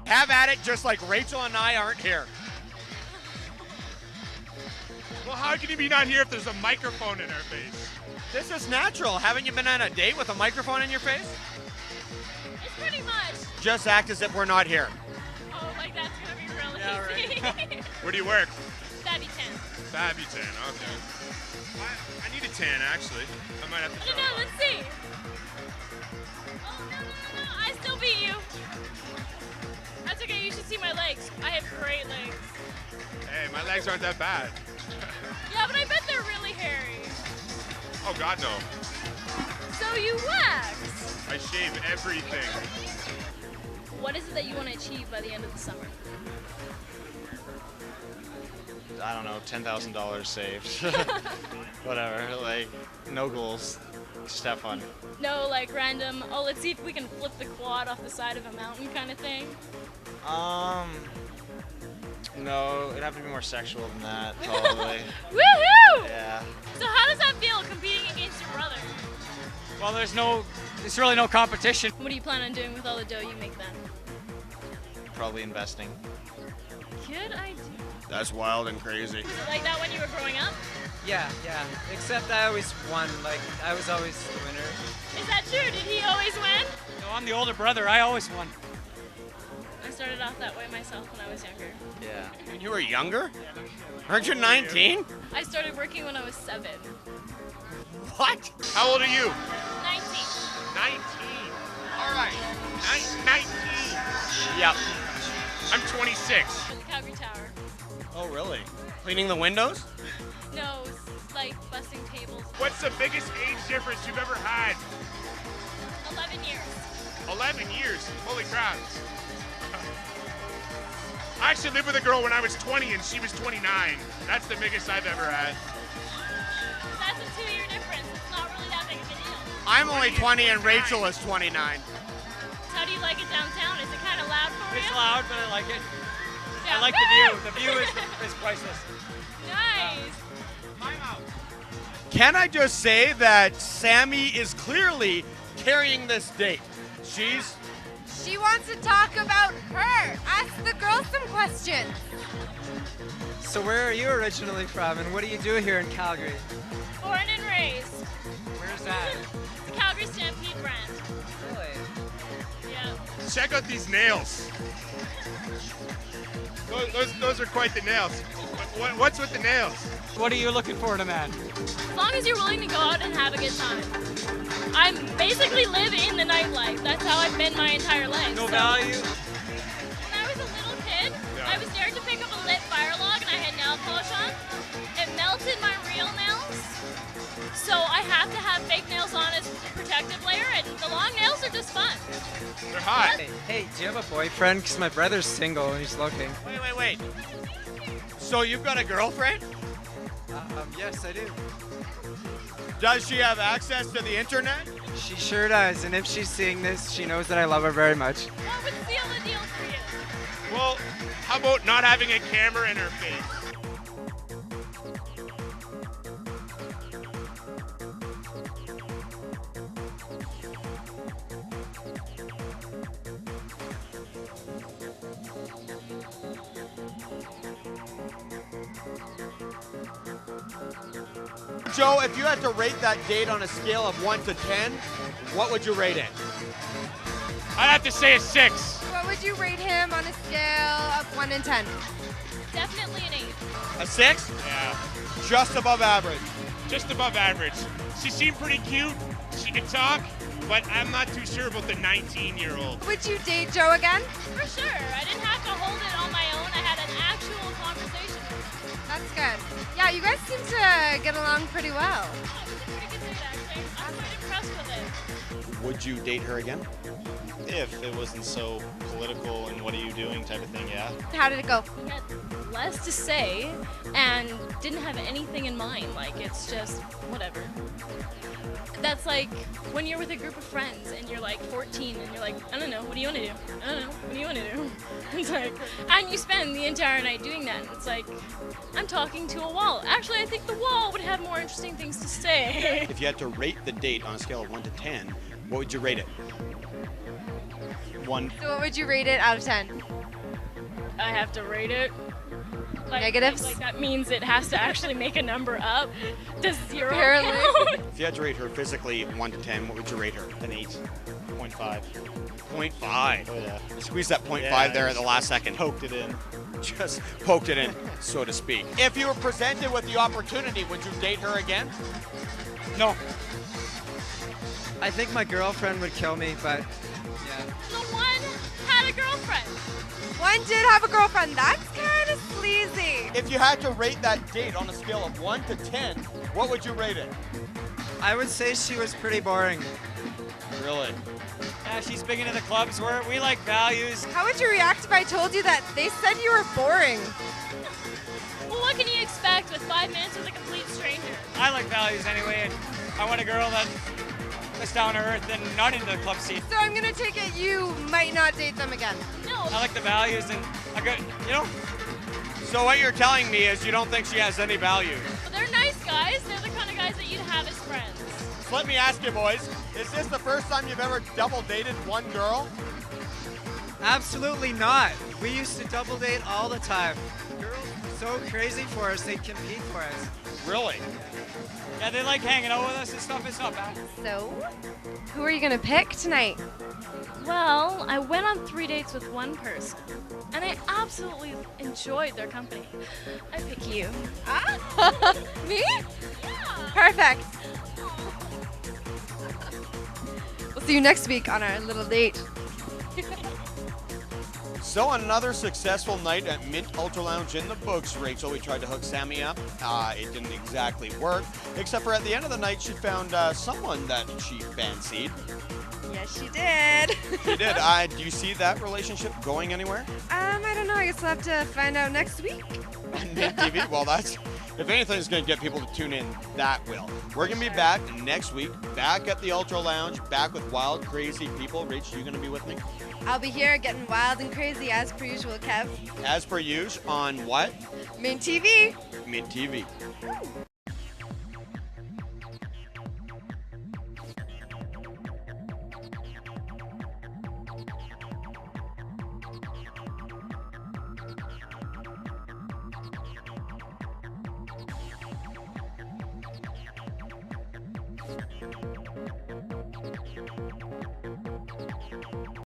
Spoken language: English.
Have at it just like Rachel and I aren't here. Well, how can you be not here if there's a microphone in our face? This is natural. Haven't you been on a date with a microphone in your face? It's pretty much. Just act as if we're not here. Oh, like that's gonna be real easy. Right. Where do you work? That'd be 10. Fabby tan, okay. I need a tan, actually. I might have to try. No, let's see. Oh, no, I still beat you. That's okay, you should see my legs. I have great legs. Hey, my legs aren't that bad. Yeah, but I bet they're really hairy. Oh, God, no. So you wax. I shave everything. What is it that you want to achieve by the end of the summer? I don't know, $10,000 saved. Whatever, like, no goals. Just have fun. No, like random, oh, let's see if we can flip the quad off the side of a mountain kind of thing? No, it'd have to be more sexual than that, probably. Woohoo! Yeah. So how does that feel, competing against your brother? Well, there's really no competition. What do you plan on doing with all the dough you make then? Probably investing. Good idea. That's wild and crazy. Was it like that when you were growing up? Yeah. Except I always won. Like, I was always the winner. Is that true? Did he always win? No, I'm the older brother. I always won. I started off that way myself when I was younger. Yeah. When you were younger? Aren't you 19? I started working when I was 7. What? How old are you? 19. 19. All right. 19. Yep. I'm 26. In the Calgary Tower. Oh, really? Cleaning the windows? No, like busting tables. What's the biggest age difference you've ever had? 11 years. 11 years. Holy crap. I actually lived with a girl when I was 20 and she was 29. That's the biggest I've ever had. That's a 2-year difference. It's not really that big of a deal. I'm only 20 and Rachel is 29. How do you like it downtown? Is it kind of loud for you? It's loud, but I like it. Yeah. I like the view. The view is priceless. Nice. Can I just say that Sammi is clearly carrying this date? She wants to talk about her. Ask the girls some questions. So where are you originally from, and what do you do here in Calgary? Born and raised. Where's that? The Calgary Stampede brand. Really? Yeah. Check out these nails. Those are quite the nails. What's with the nails? What are you looking for in a man? As long as you're willing to go out and have a good time. I basically live in the nightlife. That's how I've been my entire life. No So, value? when I was a little kid, I was dared to pick up a lit fire log and I had nail polish on. It melted my real nails. So I have to have fake nails on as a protective layer, and the long nails are just fun. They're hot. Hey, do you have a boyfriend? Because my brother's single and he's looking. Wait. So you've got a girlfriend? Yes, I do. Does she have access to the internet? She sure does, and if she's seeing this, she knows that I love her very much. What would seal the deal for you? Well, how about not having a camera in her face? Joe, if you had to rate that date on a scale of 1 to 10, what would you rate it? I'd have to say a 6. What would you rate him on a scale of 1 and 10? Definitely an 8. A 6? Yeah, Just above average. just above average. She seemed pretty cute. She could talk, but I'm not too sure about the 19-year-old. Would you date Joe again? For sure. I didn't have to hold it on my own. I had an actual conversation. That's good. Yeah, you guys seem to get along pretty well. It was a pretty good date, actually. I'm quite impressed with it. Would you date her again? If it wasn't so political and what are you doing type of thing, yeah. How did it go? He had less to say and didn't have anything in mind. Like, it's just whatever. That's like when you're with a group of friends and you're like 14 and you're like, I don't know, what do you want to do? I don't know, what do you want to do? It's like, and you spend the entire night doing that. And it's like, I'm talking to a wall. Actually, I think the wall would have more interesting things to say. If you had to rate the date on a scale of 1 to 10, what would you rate it? 1. So what would you rate it out of 10? I have to rate it. Like, Negatives? Like that means it has to actually make a number up. Does 0 Apparently. count? If you had to rate her physically 1 to 10, what would you rate her? An 8.5. 0.5. Oh yeah. Squeeze that 0.5 Yeah, there at the last second. Poked it in. Just poked it in, so to speak. If you were presented with the opportunity, would you date her again? No. I think my girlfriend would kill me, but yeah. The one had a girlfriend. One did have a girlfriend. That's kind of sleazy. If you had to rate that date on a scale of 1 to 10, what would you rate it? I would say she was pretty boring. Really? Yeah, she's big into the clubs. We like values. How would you react if I told you that they said you were boring? Well, what can you expect with 5 minutes with a complete stranger? I like values anyway, and I want a girl that's down to earth and not into the club scene. So I'm gonna take it you might not date them again. No. I like the values and a good, you know. So what you're telling me is you don't think she has any value. But they're nice guys. They're the kind of guys that you'd have as friends. So let me ask you, boys, is this the first time you've ever double dated one girl? Absolutely not. We used to double date all the time. Girls were so crazy for us, they'd compete for us. Really? Yeah, they like hanging out with us and stuff. It's not bad. So, who are you gonna pick tonight? Well, I went on 3 dates with one person, and I absolutely enjoyed their company. I pick you. Ah, me? Yeah. Perfect. We'll see you next week on our little date. So on another successful night at MYNT Ultra Lounge in the books, Rachel, we tried to hook Sammi up. It didn't exactly work, except for at the end of the night, she found someone that she fancied. Yes, she did. She did. Do you see that relationship going anywhere? I don't know. I guess we'll have to find out next week. On MYNT TV? Well, that's, if anything's going to get people to tune in, that will. We're going to be back next week, back at the Ultra Lounge, back with wild, crazy people. Rach, you going to be with me? I'll be here getting wild and crazy as per usual, Kev. As per usual, on what? MYNT TV. MYNT TV.